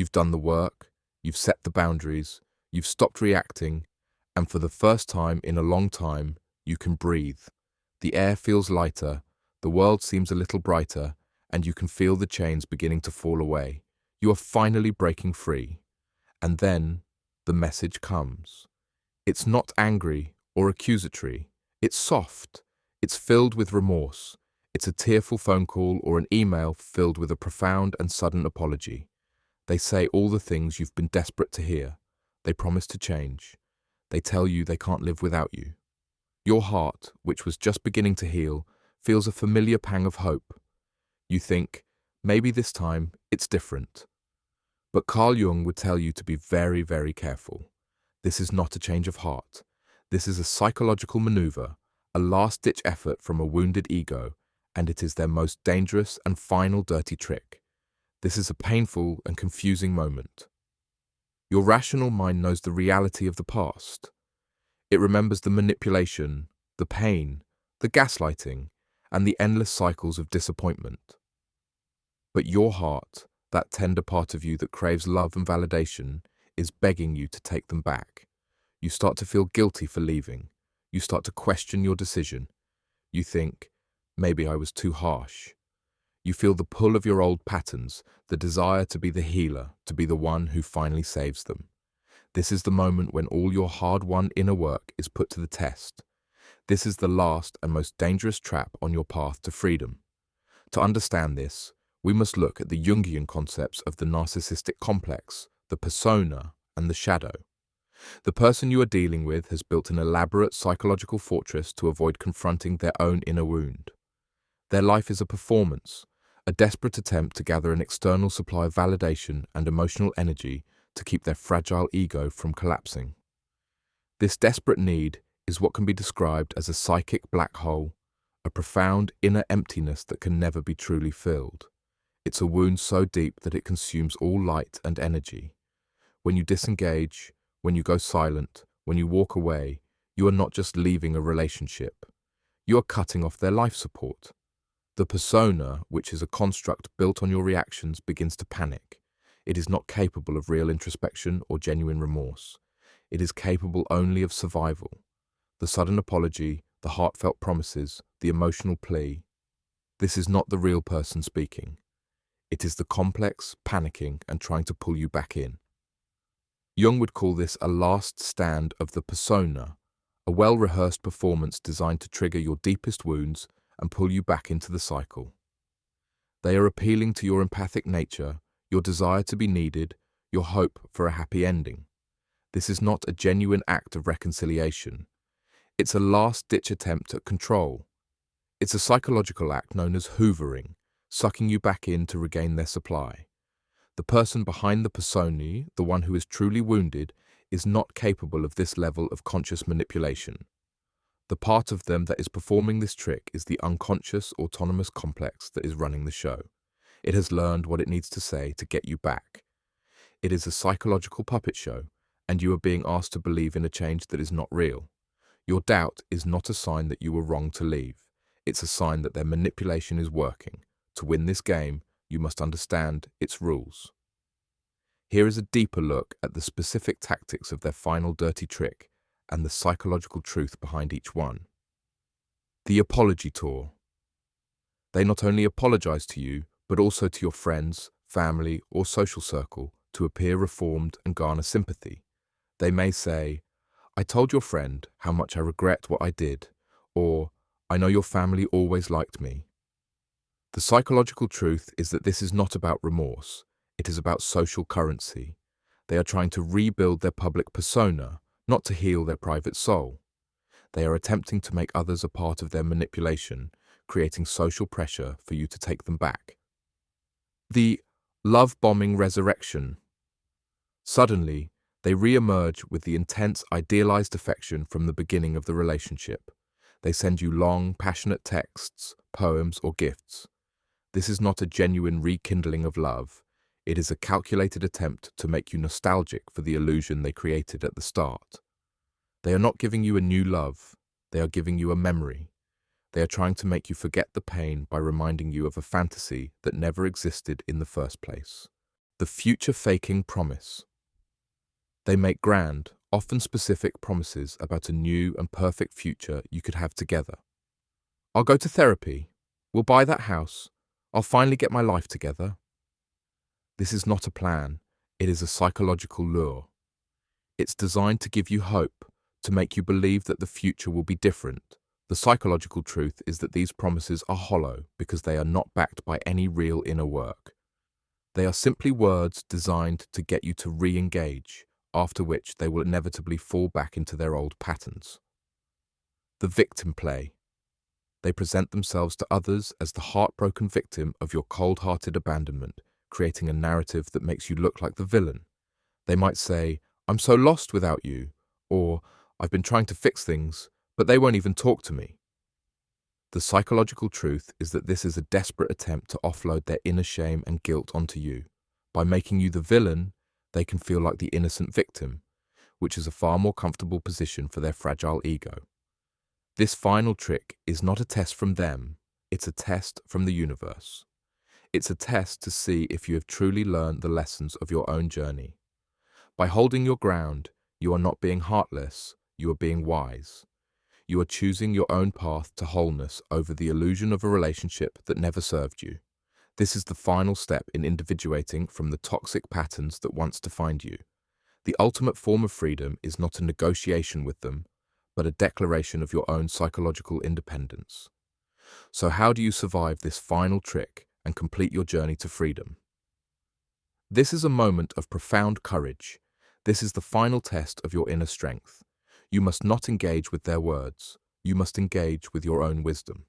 You've done the work, you've set the boundaries, you've stopped reacting, and for the first time in a long time, you can breathe. The air feels lighter, the world seems a little brighter, and you can feel the chains beginning to fall away. You are finally breaking free. And then the message comes. It's not angry or accusatory. It's soft. It's filled with remorse. It's a tearful phone call or an email filled with a profound and sudden apology. They say all the things you've been desperate to hear. They promise to change. They tell you they can't live without you. Your heart, which was just beginning to heal, feels a familiar pang of hope. You think, maybe this time it's different. But Carl Jung would tell you to be very, very careful. This is not a change of heart. This is a psychological maneuver, a last-ditch effort from a wounded ego, and it is their most dangerous and final dirty trick. This is a painful and confusing moment. Your rational mind knows the reality of the past. It remembers the manipulation, the pain, the gaslighting, and the endless cycles of disappointment. But your heart, that tender part of you that craves love and validation, is begging you to take them back. You start to feel guilty for leaving. You start to question your decision. You think, maybe I was too harsh. You feel the pull of your old patterns, the desire to be the healer, to be the one who finally saves them. This is the moment when all your hard-won inner work is put to the test. This is the last and most dangerous trap on your path to freedom. To understand this, we must look at the Jungian concepts of the narcissistic complex, the persona, and the shadow. The person you are dealing with has built an elaborate psychological fortress to avoid confronting their own inner wound. Their life is a performance, a desperate attempt to gather an external supply of validation and emotional energy to keep their fragile ego from collapsing. This desperate need is what can be described as a psychic black hole, a profound inner emptiness that can never be truly filled. It's a wound so deep that it consumes all light and energy. When you disengage, when you go silent, when you walk away, you are not just leaving a relationship. You are cutting off their life support. The persona, which is a construct built on your reactions, begins to panic. It is not capable of real introspection or genuine remorse. It is capable only of survival. The sudden apology, the heartfelt promises, the emotional plea. This is not the real person speaking. It is the complex, panicking, and trying to pull you back in. Jung would call this a last stand of the persona, a well-rehearsed performance designed to trigger your deepest wounds and pull you back into the cycle. They are appealing to your empathic nature, your desire to be needed, your hope for a happy ending. This is not a genuine act of reconciliation. It's a last-ditch attempt at control. It's a psychological act known as hoovering, sucking you back in to regain their supply. The person behind the persona, the one who is truly wounded, is not capable of this level of conscious manipulation. The part of them that is performing this trick is the unconscious autonomous complex that is running the show. It has learned what it needs to say to get you back. It is a psychological puppet show, and you are being asked to believe in a change that is not real. Your doubt is not a sign that you were wrong to leave. It's a sign that their manipulation is working. To win this game, you must understand its rules. Here is a deeper look at the specific tactics of their final dirty trick and the psychological truth behind each one. The apology tour. They not only apologize to you, but also to your friends, family, or social circle to appear reformed and garner sympathy. They may say, "I told your friend how much I regret what I did," or "I know your family always liked me." The psychological truth is that this is not about remorse. It is about social currency. They are trying to rebuild their public persona, not to heal their private soul. They are attempting to make others a part of their manipulation, creating social pressure for you to take them back. The love-bombing resurrection. Suddenly, they re-emerge with the intense, idealized affection from the beginning of the relationship. They send you long, passionate texts, poems, or gifts. This is not a genuine rekindling of love. It is a calculated attempt to make you nostalgic for the illusion they created at the start. They are not giving you a new love. They are giving you a memory. They are trying to make you forget the pain by reminding you of a fantasy that never existed in the first place. The future-faking promise. They make grand, often specific promises about a new and perfect future you could have together. I'll go to therapy. We'll buy that house. I'll finally get my life together. This is not a plan. It is a psychological lure. It's designed to give you hope, to make you believe that the future will be different. The psychological truth is that these promises are hollow because they are not backed by any real inner work. They are simply words designed to get you to re-engage, after which they will inevitably fall back into their old patterns. The victim play. They present themselves to others as the heartbroken victim of your cold-hearted abandonment, creating a narrative that makes you look like the villain. They might say, "I'm so lost without you," or "I've been trying to fix things, but they won't even talk to me." The psychological truth is that this is a desperate attempt to offload their inner shame and guilt onto you. By making you the villain, they can feel like the innocent victim, which is a far more comfortable position for their fragile ego. This final trick is not a test from them, it's a test from the universe. It's a test to see if you have truly learned the lessons of your own journey. By holding your ground, you are not being heartless, you are being wise. You are choosing your own path to wholeness over the illusion of a relationship that never served you. This is the final step in individuating from the toxic patterns that once defined you. The ultimate form of freedom is not a negotiation with them, but a declaration of your own psychological independence. So how do you survive this final trick and complete your journey to freedom? This is a moment of profound courage. This is the final test of your inner strength. You must not engage with their words. You must engage with your own wisdom.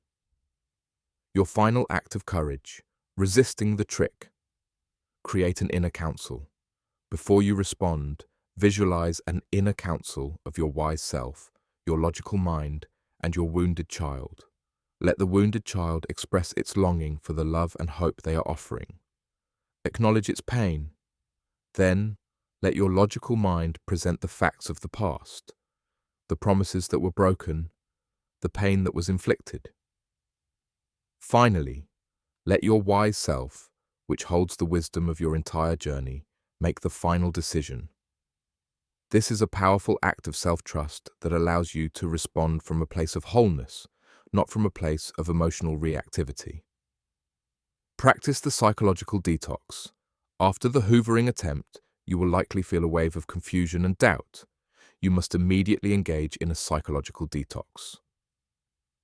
Your final act of courage, resisting the trick. Create an inner council. Before you respond, visualize an inner council of your wise self, your logical mind, and your wounded child. Let the wounded child express its longing for the love and hope they are offering. Acknowledge its pain. Then, let your logical mind present the facts of the past, the promises that were broken, the pain that was inflicted. Finally, let your wise self, which holds the wisdom of your entire journey, make the final decision. This is a powerful act of self-trust that allows you to respond from a place of wholeness, not from a place of emotional reactivity. Practice the psychological detox. After the hoovering attempt, you will likely feel a wave of confusion and doubt. You must immediately engage in a psychological detox.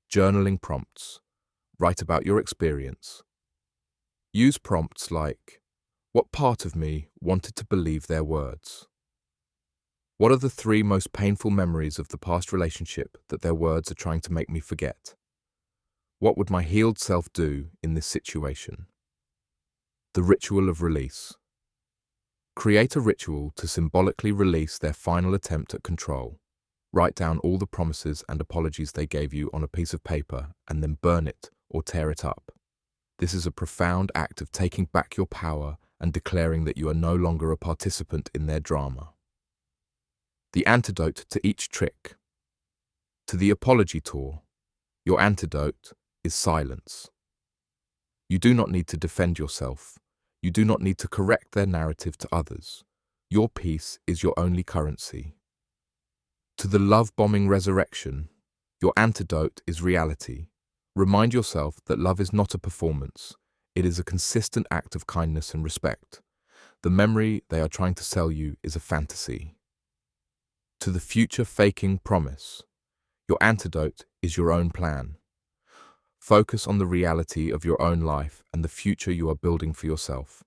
Journaling prompts. Write about your experience. Use prompts like, "What part of me wanted to believe their words? What are the 3 most painful memories of the past relationship that their words are trying to make me forget? What would my healed self do in this situation?" The ritual of release. Create a ritual to symbolically release their final attempt at control. Write down all the promises and apologies they gave you on a piece of paper and then burn it or tear it up. This is a profound act of taking back your power and declaring that you are no longer a participant in their drama. The antidote to each trick. To the apology tour, your antidote is silence. You do not need to defend yourself. You do not need to correct their narrative to others. Your peace is your only currency. To the love-bombing resurrection, your antidote is reality. Remind yourself that love is not a performance. It is a consistent act of kindness and respect. The memory they are trying to sell you is a fantasy. To the future-faking promise, your antidote is your own plan. Focus on the reality of your own life and the future you are building for yourself.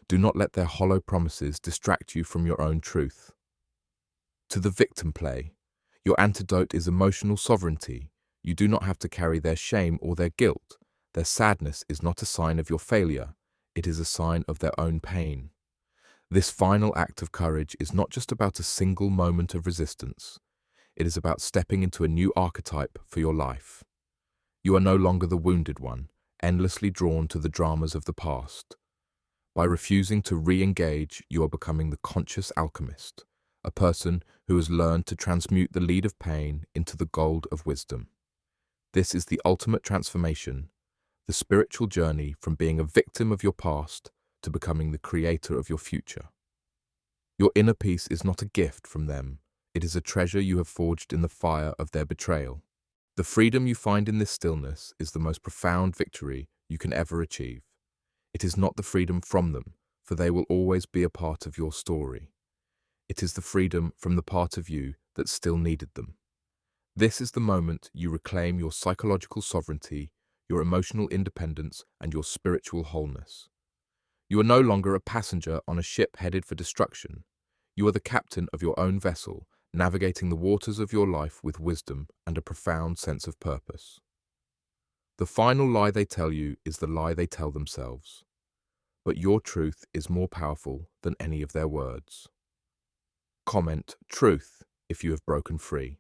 Do not let their hollow promises distract you from your own truth. To the victim play, your antidote is emotional sovereignty. You do not have to carry their shame or their guilt. Their sadness is not a sign of your failure. It is a sign of their own pain. This final act of courage is not just about a single moment of resistance. It is about stepping into a new archetype for your life. You are no longer the wounded one, endlessly drawn to the dramas of the past. By refusing to re-engage, you are becoming the conscious alchemist, a person who has learned to transmute the lead of pain into the gold of wisdom. This is the ultimate transformation, the spiritual journey from being a victim of your past to becoming the creator of your future. Your inner peace is not a gift from them. It is a treasure you have forged in the fire of their betrayal. The freedom you find in this stillness is the most profound victory you can ever achieve. It is not the freedom from them, for they will always be a part of your story. It is the freedom from the part of you that still needed them. This is the moment you reclaim your psychological sovereignty, your emotional independence, and your spiritual wholeness. You are no longer a passenger on a ship headed for destruction. You are the captain of your own vessel, navigating the waters of your life with wisdom and a profound sense of purpose. The final lie they tell you is the lie they tell themselves. But your truth is more powerful than any of their words. Comment truth if you have broken free.